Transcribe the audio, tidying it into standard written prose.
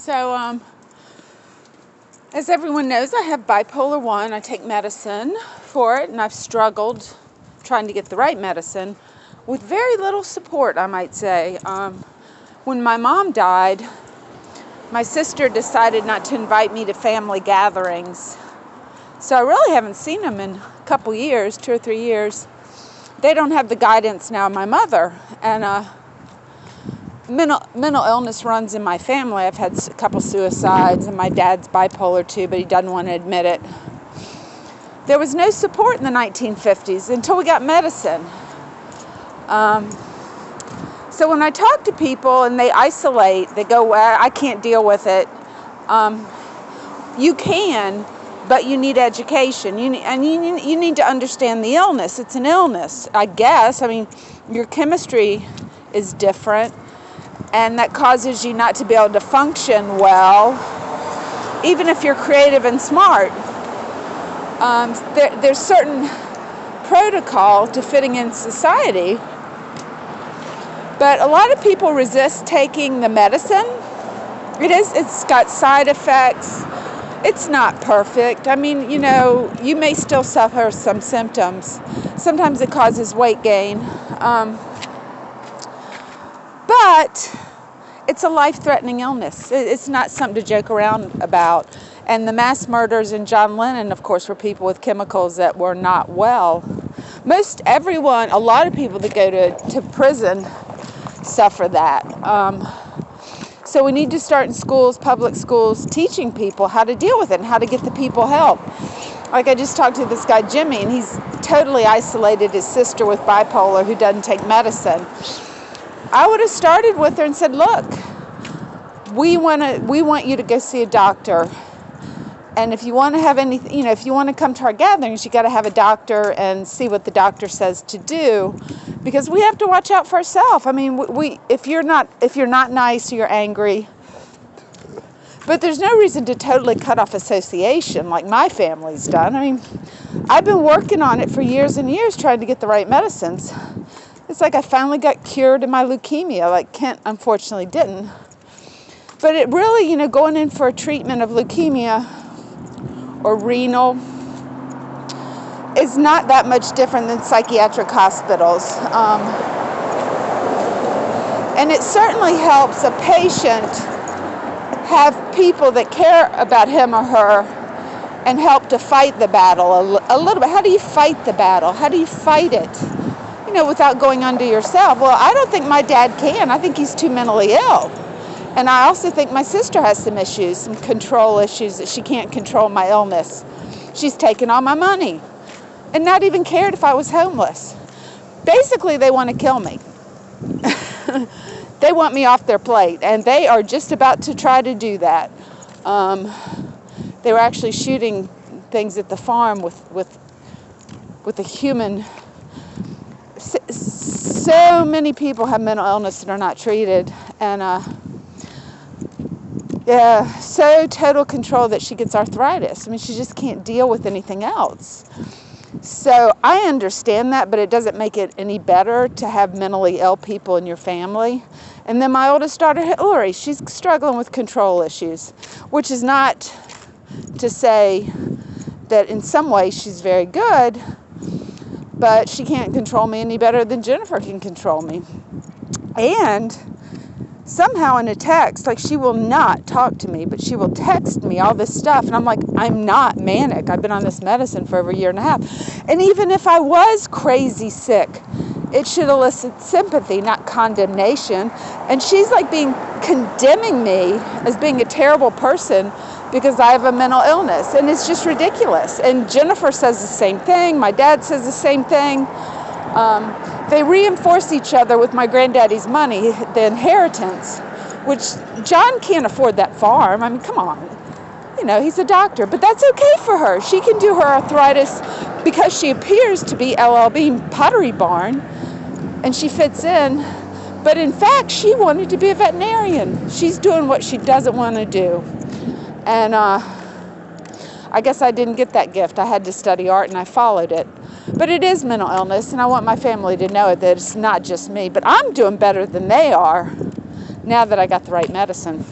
So, as everyone knows, I have bipolar 1. I take medicine for it, and I've struggled trying to get the right medicine with very little support, I might say. When my mom died, my sister decided not to invite me to family gatherings. So I really haven't seen them in a couple years, 2 or 3 years. They don't have the guidance now of my mother. And mental illness runs in my family. I've had a couple suicides, and my dad's bipolar too, but he doesn't want to admit it. There was no support in the 1950s until we got medicine. So when I talk to people and they isolate, they go, well, I can't deal with it. You can, but you need education. You need to understand the illness. It's an illness, I guess. I mean, your chemistry is different, and that causes you not to be able to function well, even if you're creative and smart. There's certain protocol to fitting in society, but a lot of people resist taking the medicine. It's got side effects. It's not perfect. I mean, you may still suffer some symptoms. Sometimes it causes weight gain. But it's a life-threatening illness. It's not something to joke around about. And the mass murders in John Lennon, of course, were people with chemicals that were not well. A lot of people that go to prison suffer that. So we need to start in schools, public schools, teaching people how to deal with it and how to get the people help. Like I just talked to this guy, Jimmy, and he's totally isolated his sister with bipolar who doesn't take medicine. I would have started with her and said, look, we want you to go see a doctor. And if you want to have anything, if you want to come to our gatherings, you got to have a doctor and see what the doctor says to do, because we have to watch out for ourselves. I mean, if you're not nice, you're angry. But there's no reason to totally cut off association like my family's done. I mean, I've been working on it for years and years trying to get the right medicines. It's like I finally got cured of my leukemia, like Kent unfortunately didn't. But it really, going in for a treatment of leukemia or renal is not that much different than psychiatric hospitals. And it certainly helps a patient have people that care about him or her and help to fight the battle a little bit. How do you fight the battle? How do you fight it? Without going under yourself. Well, I don't think my dad can. I think he's too mentally ill. And I also think my sister has some issues, some control issues, that she can't control my illness. She's taken all my money and not even cared if I was homeless. Basically, they want to kill me. They want me off their plate, and they are just about to try to do that. They were actually shooting things at the farm with a human. So many people have mental illness that are not treated, and so total control that she gets arthritis. I mean, she just can't deal with anything else. So I understand that, but it doesn't make it any better to have mentally ill people in your family. And then my oldest daughter, Hillary, she's struggling with control issues, which is not to say that in some ways she's very good, but she can't control me any better than Jennifer can control me. And somehow in a text, like, she will not talk to me, but she will text me all this stuff. And I'm like, I'm not manic. I've been on this medicine for over a year and a half. And even if I was crazy sick, it should elicit sympathy, not condemnation. And she's like condemning me as being a terrible person because I have a mental illness, and it's just ridiculous. And Jennifer says the same thing. My dad says the same thing. They reinforce each other with my granddaddy's money, the inheritance, which John can't afford that farm. I mean, come on. He's a doctor, but that's okay for her. She can do her arthritis because she appears to be LL Bean Pottery Barn, and she fits in. But in fact, she wanted to be a veterinarian. She's doing what she doesn't want to do. And I guess I didn't get that gift. I had to study art, and I followed it. But it is mental illness, and I want my family to know that it's not just me. But I'm doing better than they are now that I got the right medicine.